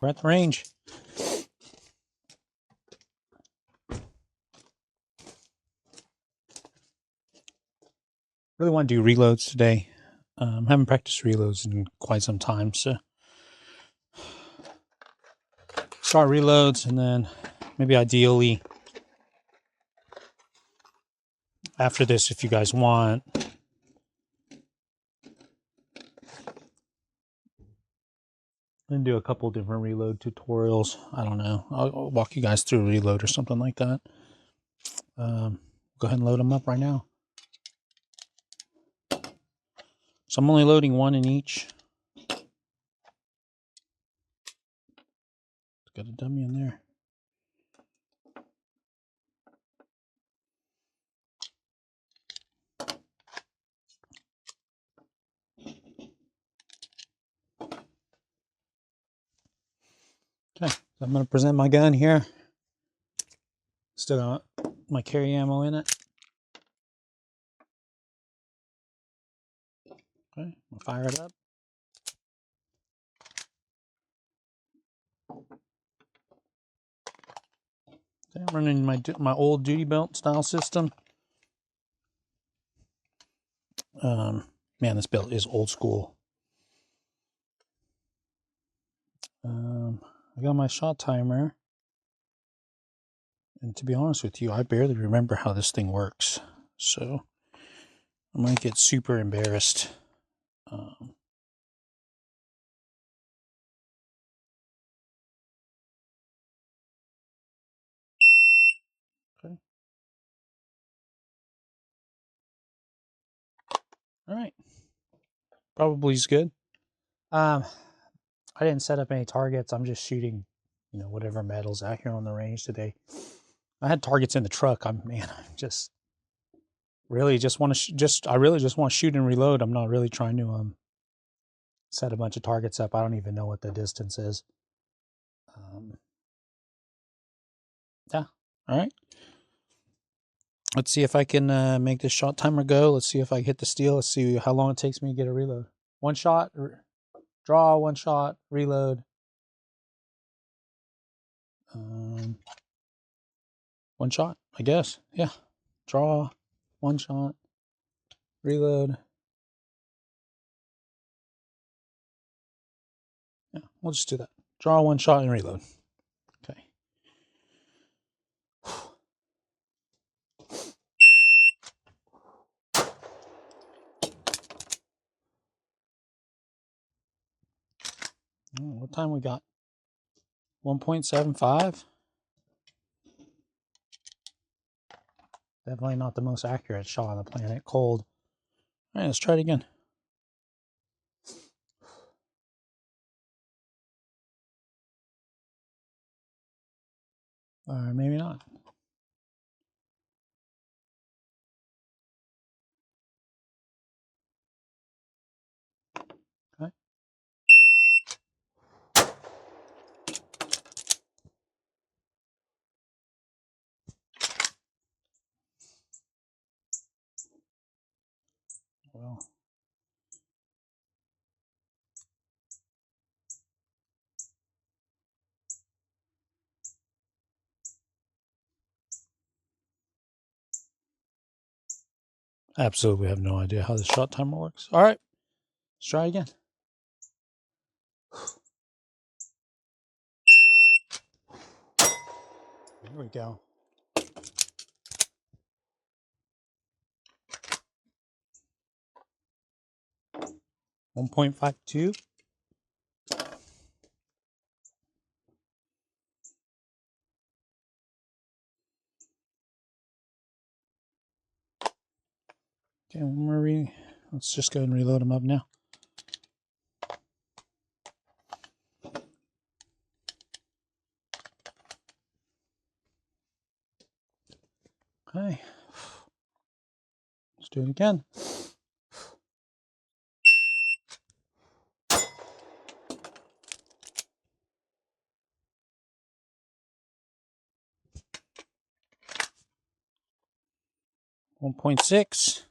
at the range. Really want to do reloads today. Haven't practiced reloads in quite some time, so start reloads, and then maybe ideally after this, if you guys want, then do a couple different reload tutorials. I don't know. I'll walk you guys through reload or something like that. Go ahead and load them up right now. So I'm only loading one in each. Got a dummy in there. Okay, so I'm going to present my gun here. Still got my carry ammo in it. Okay, I'll fire it up. Okay, I'm running my old duty belt style system. Man, this belt is old school. I got my shot timer. And to be honest with you, I barely remember how this thing works. So I might get super embarrassed. Okay. All right. Probably is good. I didn't set up any targets. I'm just shooting, whatever medals out here on the range today. I had targets in the truck. I just really just want to I really just want to shoot and reload. I'm not really trying to set a bunch of targets up. I don't even know what the distance is. Yeah. All right. Let's see if I can make this shot timer go. Let's see if I hit the steel. Let's see how long it takes me to get a reload. One shot, draw, one shot, reload. One shot, I guess. Yeah. Draw, one shot, reload. Yeah, we'll just do that. Draw, one shot, and reload. Okay. What time we got? 1.75. Definitely not the most accurate shot on the planet. Cold. All right, let's try it again. Or maybe not. Okay. Well. Absolutely have no idea how this shot timer works. All right, let's try again. Here we go. .52. Okay, let's just go ahead and reload them up now. Okay, let's do it again. .6.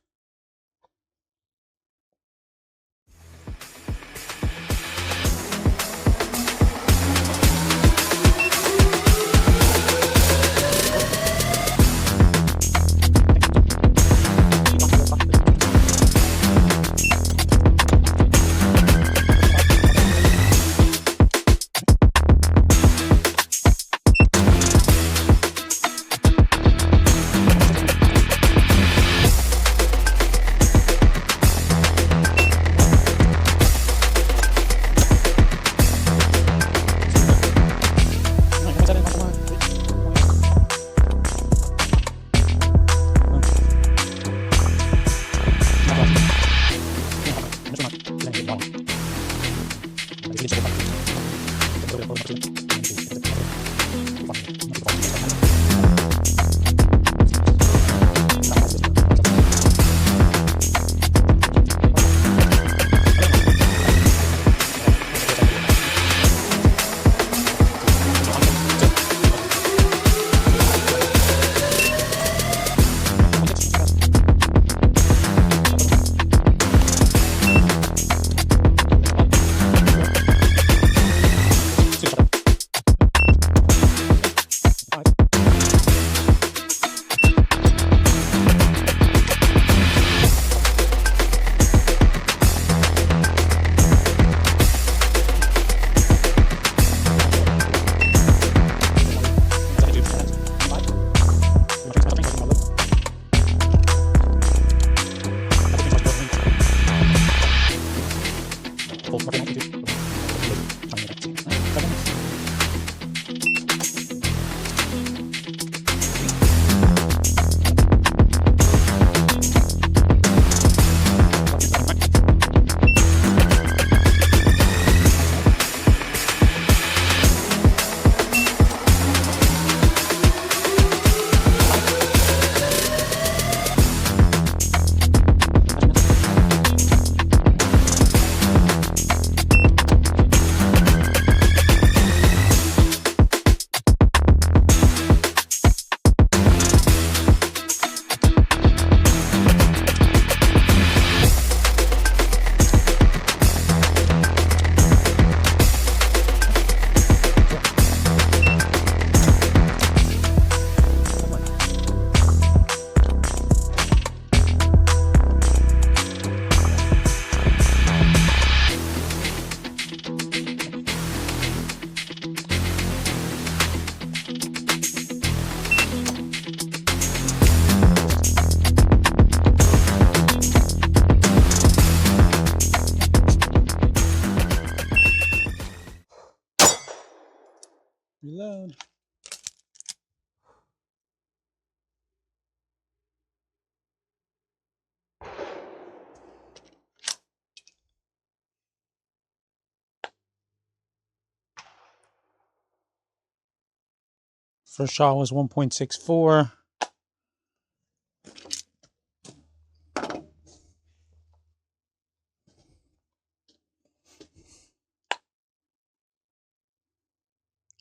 First shot was 1.64.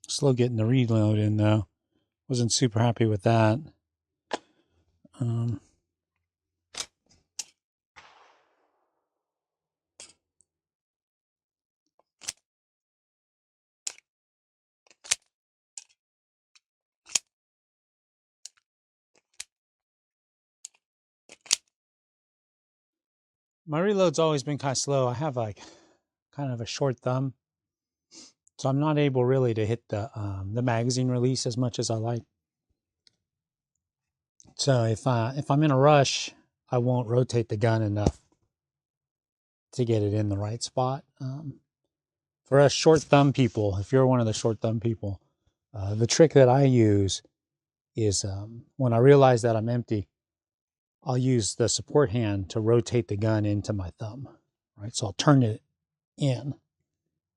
Slow getting the reload in though. Wasn't super happy with that. My reload's always been kind of slow. I have like kind of a short thumb, so I'm not able really to hit the magazine release as much as I like. So if I'm in a rush, I won't rotate the gun enough to get it in the right spot. For us short thumb people, if you're one of the short thumb people, the trick that I use is when I realize that I'm empty, I'll use the support hand to rotate the gun into my thumb, right? So I'll turn it in,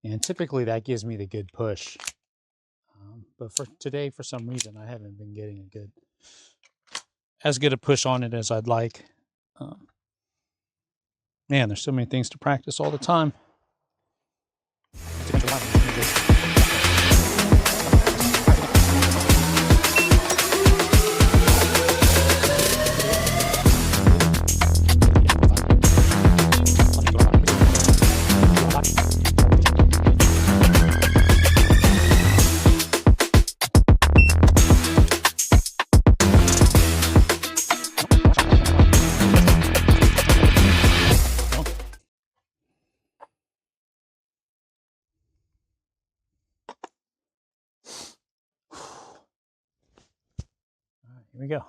and typically that gives me the good push. But for today, for some reason, I haven't been getting as good a push on it as I'd like. Man, there's so many things to practice all the time. Here we go.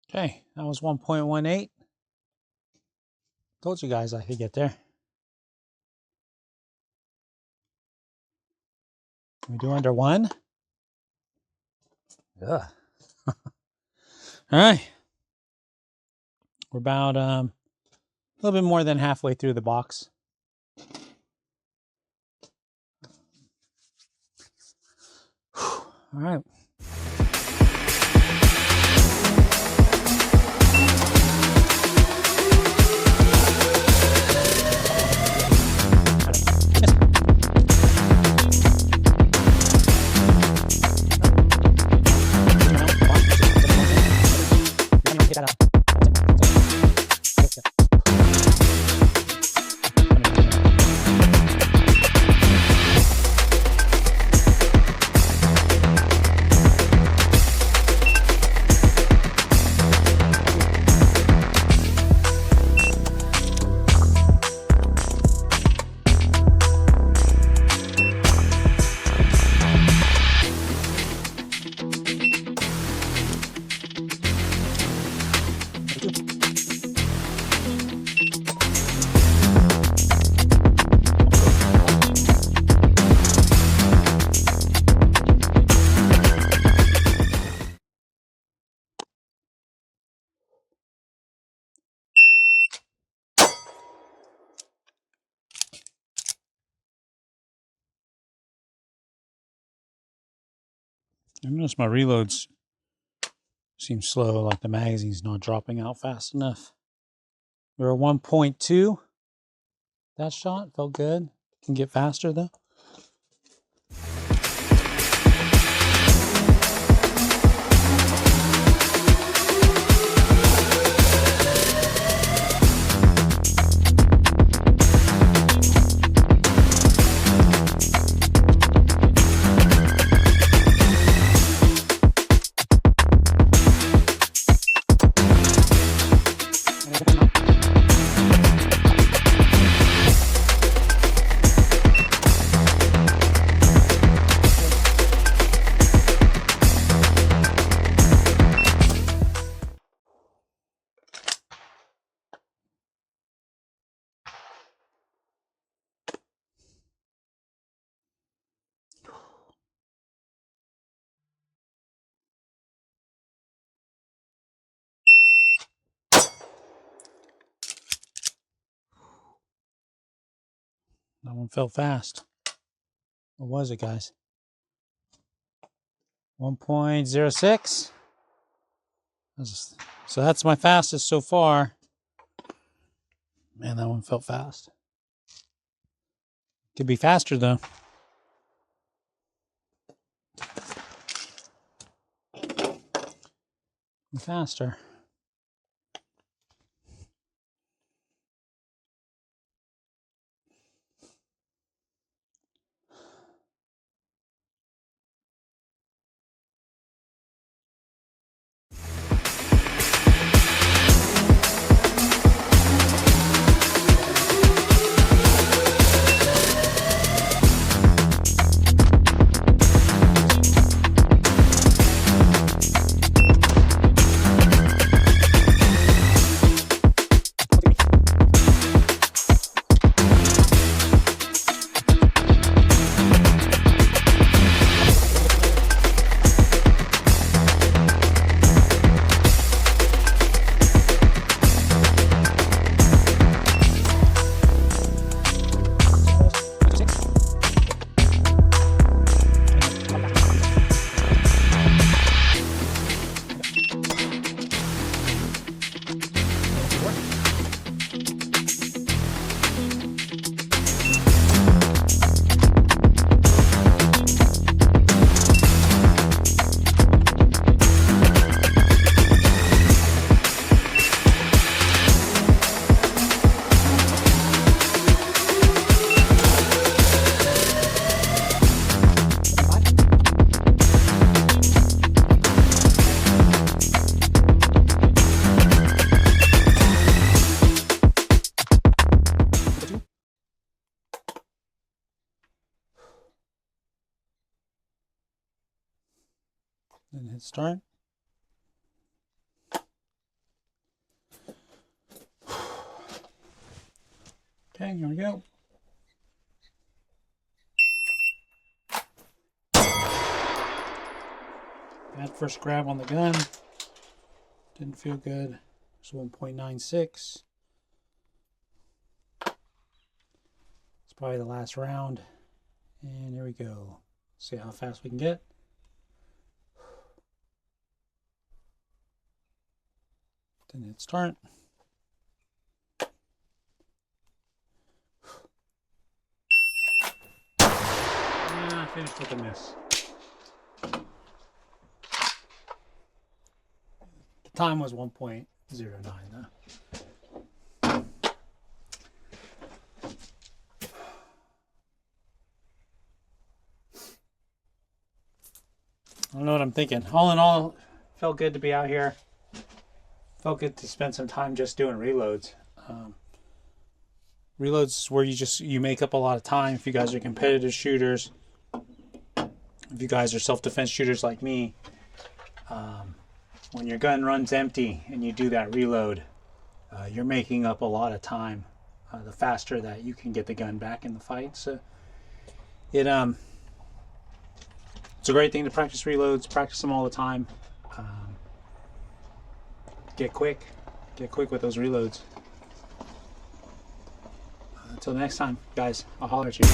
Okay, that was 1.18. Told you guys I could get there. Can we do under 1? Ugh. All right. We're about a little bit more than halfway through the box. All right. I notice my reloads seem slow, like the magazine's not dropping out fast enough. We were at 1.2. That shot felt good. Can get faster though. That one felt fast. What was it, guys? 1.06. So that's my fastest so far. Man, that one felt fast. Could be faster though. Faster. Then hit start. Okay, here we go. Bad first grab on the gun. Didn't feel good. It's 1.96. It's probably the last round. And here we go. See how fast we can get. Then hit start. Finished with a miss. The time was 1.09 though. I don't know what I'm thinking. All in all, felt good to be out here. Felt good to spend some time just doing reloads. Reloads is where you make up a lot of time. If you guys are competitive shooters, if you guys are self-defense shooters like me, when your gun runs empty and you do that reload, you're making up a lot of time. The faster that you can get the gun back in the fight. So it's a great thing to practice reloads. Practice them all the time. Get quick with those reloads. Until next time, guys, I'll holler at you.